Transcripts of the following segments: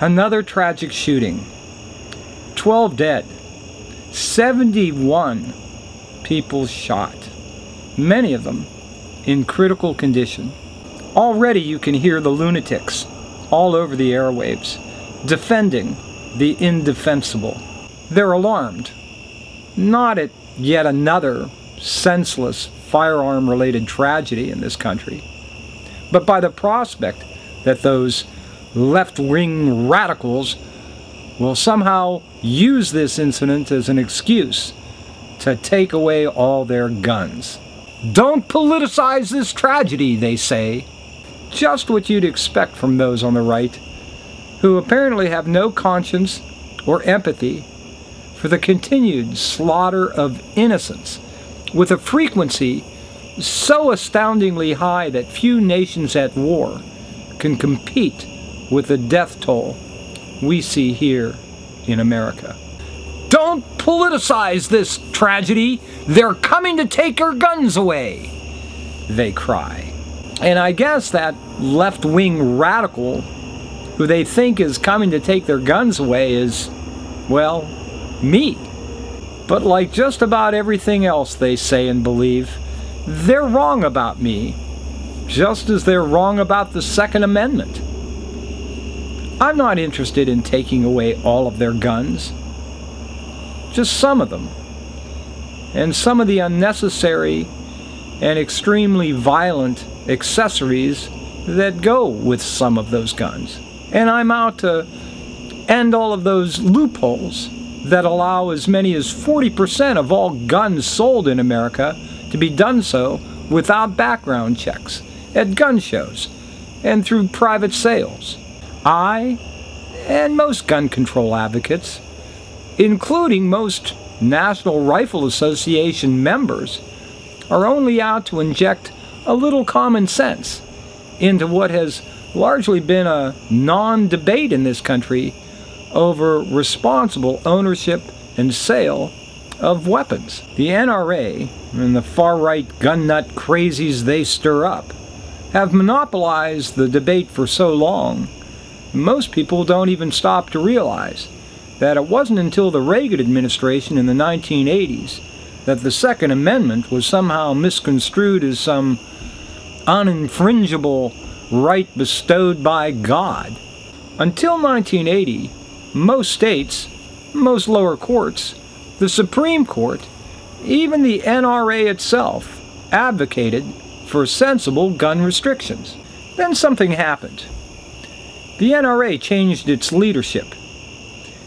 Another tragic shooting. 12 dead. 71 people shot. Many of them in critical condition. Already you can hear the lunatics all over the airwaves defending the indefensible. They're alarmed, not at yet another senseless firearm-related tragedy in this country, but by the prospect that those left-wing radicals will somehow use this incident as an excuse to take away all their guns. Don't politicize this tragedy, they say. Just what you'd expect from those on the right, who apparently have no conscience or empathy for the continued slaughter of innocents with a frequency so astoundingly high that few nations at war can compete with the death toll we see here in America. Don't politicize this tragedy. They're coming to take our guns away, they cry. And I guess that left-wing radical who they think is coming to take their guns away is, well, me. But like just about everything else they say and believe, they're wrong about me, just as they're wrong about the Second Amendment. I'm not interested in taking away all of their guns, just some of them, and some of the unnecessary and extremely violent accessories that go with some of those guns. And I'm out to end all of those loopholes that allow as many as 40% of all guns sold in America to be done so without background checks at gun shows and through private sales. I, and most gun control advocates, including most National Rifle Association members, are only out to inject a little common sense into what has largely been a non-debate in this country over responsible ownership and sale of weapons. The NRA and the far-right gun nut crazies they stir up have monopolized the debate for so long, most people don't even stop to realize that it wasn't until the Reagan administration in the 1980s that the Second Amendment was somehow misconstrued as some uninfringible right bestowed by God. Until 1980, most states, most lower courts, the Supreme Court, even the NRA itself, advocated for sensible gun restrictions. Then something happened. The NRA changed its leadership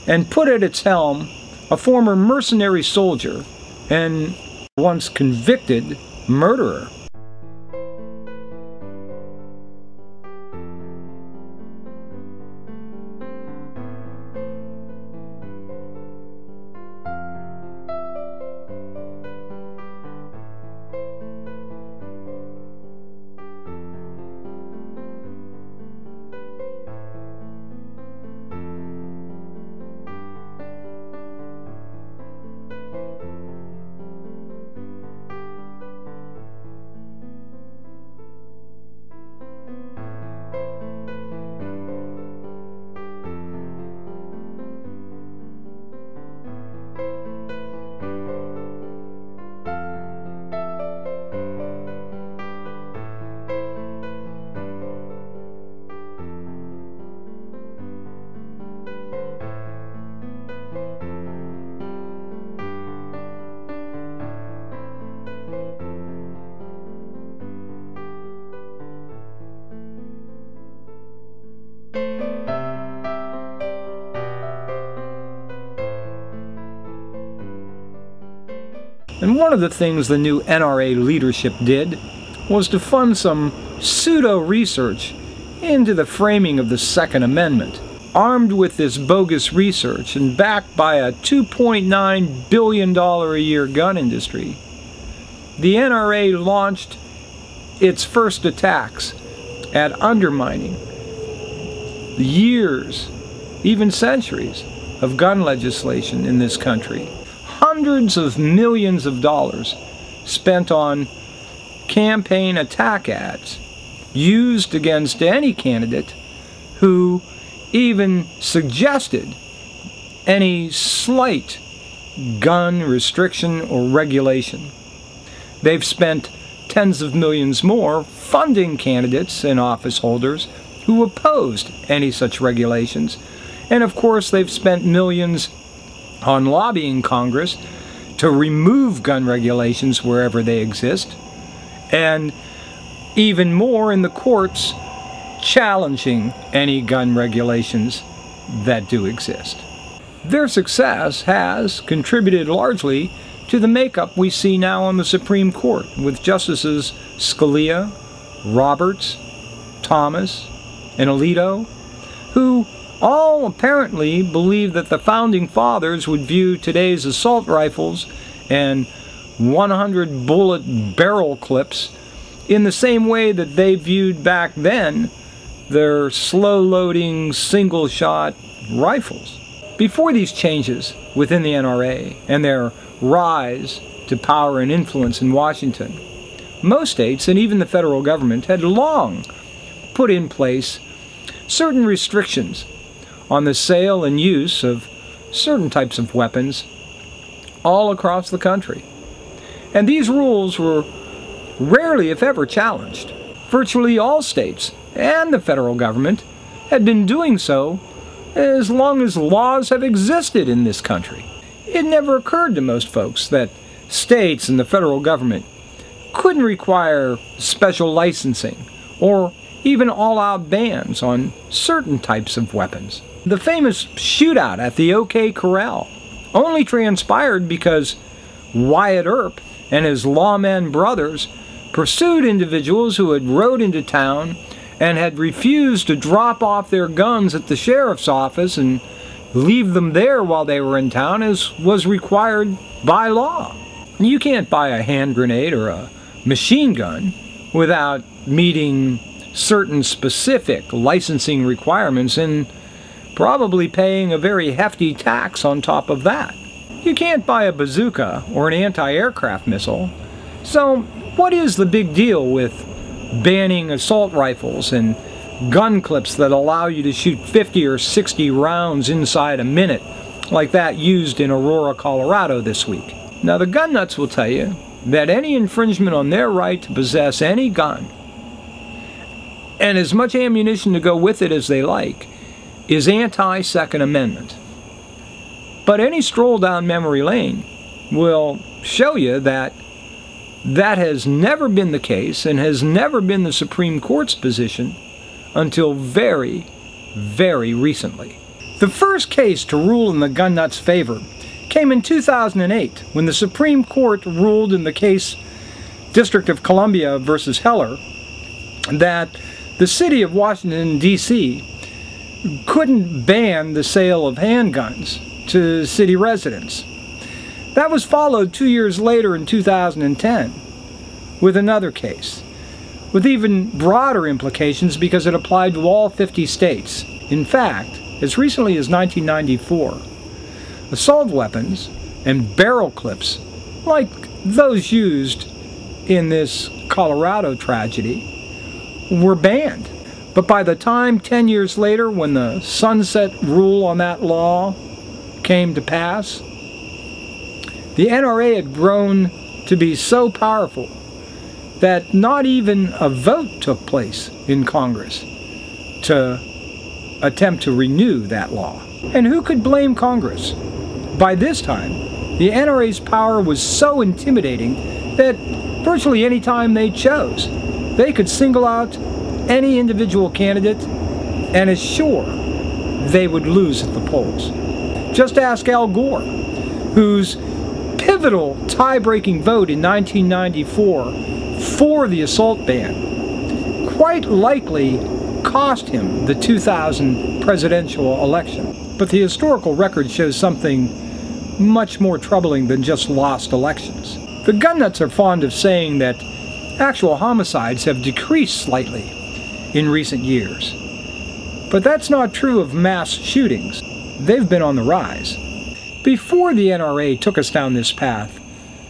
and put at its helm a former mercenary soldier and once convicted murderer. And one of the things the new NRA leadership did was to fund some pseudo-research into the framing of the Second Amendment. Armed with this bogus research and backed by a $2.9 billion a year gun industry, the NRA launched its first attacks at undermining the years, even centuries, of gun legislation in this country. Hundreds of millions of dollars spent on campaign attack ads used against any candidate who even suggested any slight gun restriction or regulation. They've spent tens of millions more funding candidates and office holders who opposed any such regulations. And of course, they've spent millions on lobbying Congress to remove gun regulations wherever they exist, and even more in the courts challenging any gun regulations that do exist. Their success has contributed largely to the makeup we see now on the Supreme Court, with Justices Scalia, Roberts, Thomas, and Alito, who all apparently believe that the Founding Fathers would view today's assault rifles and 100 bullet barrel clips in the same way that they viewed back then their slow-loading single-shot rifles. Before these changes within the NRA and their rise to power and influence in Washington, most states and even the federal government had long put in place certain restrictions on the sale and use of certain types of weapons all across the country. And these rules were rarely, if ever, challenged. Virtually all states and the federal government had been doing so as long as laws have existed in this country. It never occurred to most folks that states and the federal government couldn't require special licensing or even all-out bans on certain types of weapons. The famous shootout at the OK Corral only transpired because Wyatt Earp and his lawmen brothers pursued individuals who had rode into town and had refused to drop off their guns at the sheriff's office and leave them there while they were in town, as was required by law. You can't buy a hand grenade or a machine gun without meeting certain specific licensing requirements and probably paying a very hefty tax on top of that. You can't buy a bazooka or an anti-aircraft missile. So what is the big deal with banning assault rifles and gun clips that allow you to shoot 50 or 60 rounds inside a minute, like that used in Aurora, Colorado this week? Now, the gun nuts will tell you that any infringement on their right to possess any gun, and as much ammunition to go with it as they like, is anti-Second Amendment. But any stroll down memory lane will show you that that has never been the case and has never been the Supreme Court's position until very, very recently. The first case to rule in the gun nuts' favor came in 2008 when the Supreme Court ruled in the case District of Columbia versus Heller that the city of Washington, D.C. couldn't ban the sale of handguns to city residents. That was followed 2 years later in 2010 with another case, with even broader implications because it applied to all 50 states. In fact, as recently as 1994, assault weapons and barrel clips, like those used in this Colorado tragedy, were banned. But by the time 10 years later, when the sunset rule on that law came to pass, the NRA had grown to be so powerful that not even a vote took place in Congress to attempt to renew that law. And who could blame Congress? By this time, the NRA's power was so intimidating that virtually any time they chose, they could single out any individual candidate and is sure they would lose at the polls. Just ask Al Gore, whose pivotal tie-breaking vote in 1994 for the assault ban quite likely cost him the 2000 presidential election. But the historical record shows something much more troubling than just lost elections. The gun nuts are fond of saying that actual homicides have decreased slightly in recent years. But that's not true of mass shootings. They've been on the rise. Before the NRA took us down this path,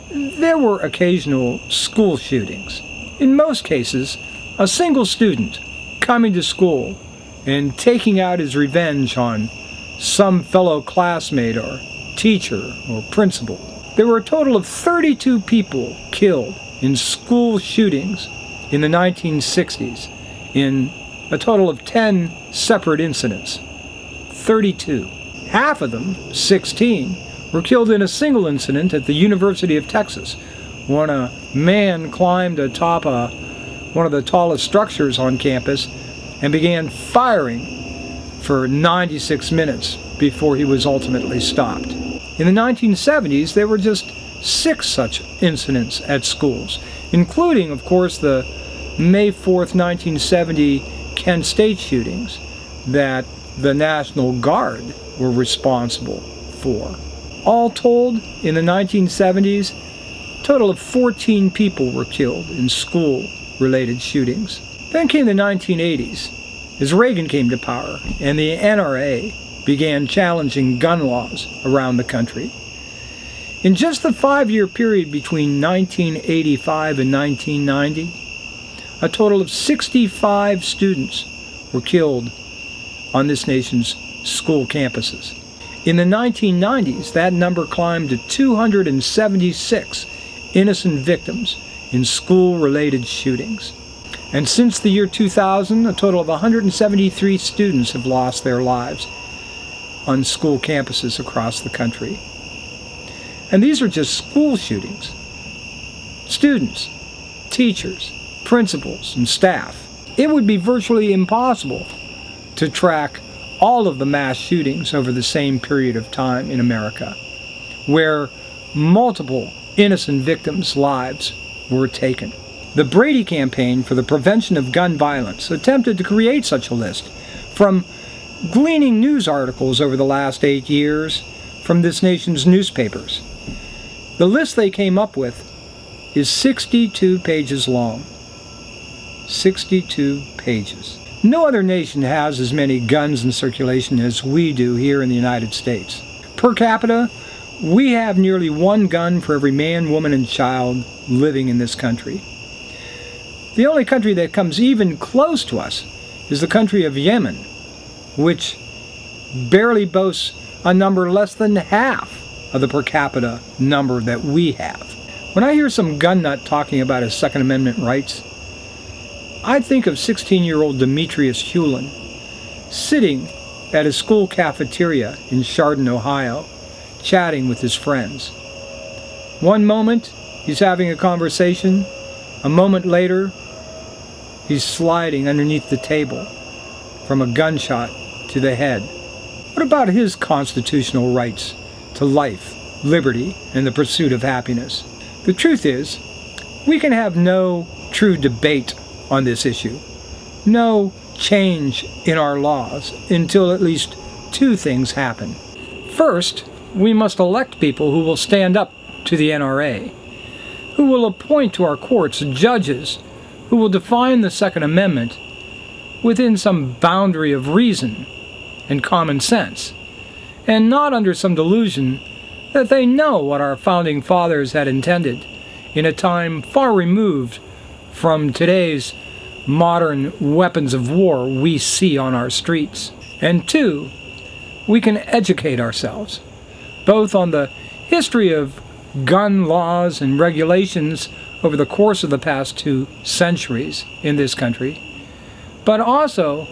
there were occasional school shootings. In most cases, a single student coming to school and taking out his revenge on some fellow classmate or teacher or principal. There were a total of 32 people killed in school shootings in the 1960s in a total of 10 separate incidents. 32. Half of them, 16, were killed in a single incident at the University of Texas when a man climbed atop one of the tallest structures on campus and began firing for 96 minutes before he was ultimately stopped. In the 1970s, there were just 6 such incidents at schools, including, of course, the May 4th, 1970 Kent State shootings that the National Guard were responsible for. All told, in the 1970s, a total of 14 people were killed in school-related shootings. Then came the 1980s, as Reagan came to power, and the NRA began challenging gun laws around the country. In just the 5-year period between 1985 and 1990, a total of 65 students were killed on this nation's school campuses. In the 1990s, that number climbed to 276 innocent victims in school-related shootings. And since the year 2000, a total of 173 students have lost their lives on school campuses across the country. And these are just school shootings. Students, teachers, principals, and staff. It would be virtually impossible to track all of the mass shootings over the same period of time in America, where multiple innocent victims' lives were taken. The Brady campaign for the prevention of gun violence attempted to create such a list from gleaning news articles over the last 8 years from this nation's newspapers. The list they came up with is 62 pages long. 62 pages. No other nation has as many guns in circulation as we do here in the United States. Per capita, we have nearly 1 gun for every man, woman, and child living in this country. The only country that comes even close to us is the country of Yemen, which barely boasts a number less than half of the per capita number that we have. When I hear some gun nut talking about his Second Amendment rights, I think of 16-year-old Demetrius Hewlin sitting at his school cafeteria in Chardon, Ohio, chatting with his friends. One moment, he's having a conversation. A moment later, he's sliding underneath the table from a gunshot to the head. What about his constitutional rights to life, liberty, and the pursuit of happiness? The truth is, we can have no true debate on this issue, no change in our laws until at least 2 things happen. First, we must elect people who will stand up to the NRA, who will appoint to our courts judges who will define the Second Amendment within some boundary of reason and common sense, and not under some delusion that they know what our founding fathers had intended in a time far removed from today's modern weapons of war we see on our streets. And 2, we can educate ourselves, both on the history of gun laws and regulations over the course of the past 2 centuries in this country, but also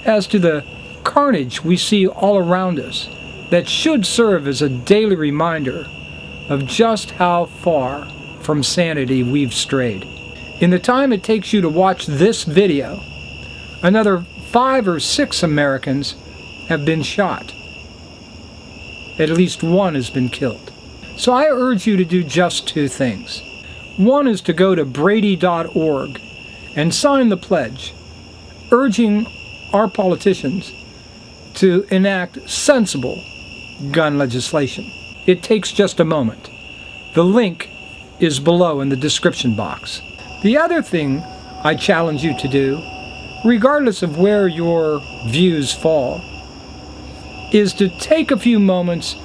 as to the carnage we see all around us that should serve as a daily reminder of just how far from sanity we've strayed. In the time it takes you to watch this video, another 5 or 6 Americans have been shot. At least 1 has been killed. So I urge you to do just 2 things. One is to go to Brady.org and sign the pledge, urging our politicians to enact sensible gun legislation. It takes just a moment. The link is below in the description box. The other thing I challenge you to do, regardless of where your views fall, is to take a few moments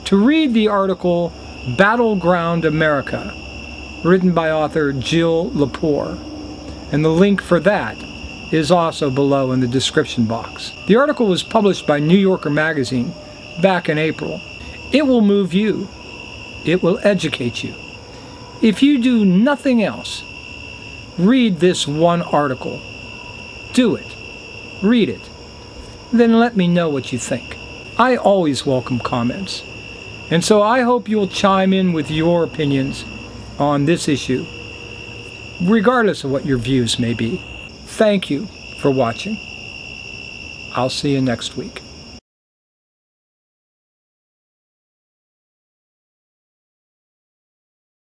to read the article Battleground America, written by author Jill LePore, and the link for that is also below in the description box. The article was published by New Yorker magazine back in April. It will move you. It will educate you. If you do nothing else, read this one article. Do it. Read it. Then let me know what you think. I always welcome comments. And so I hope you'll chime in with your opinions on this issue, regardless of what your views may be. Thank you for watching. I'll see you next week.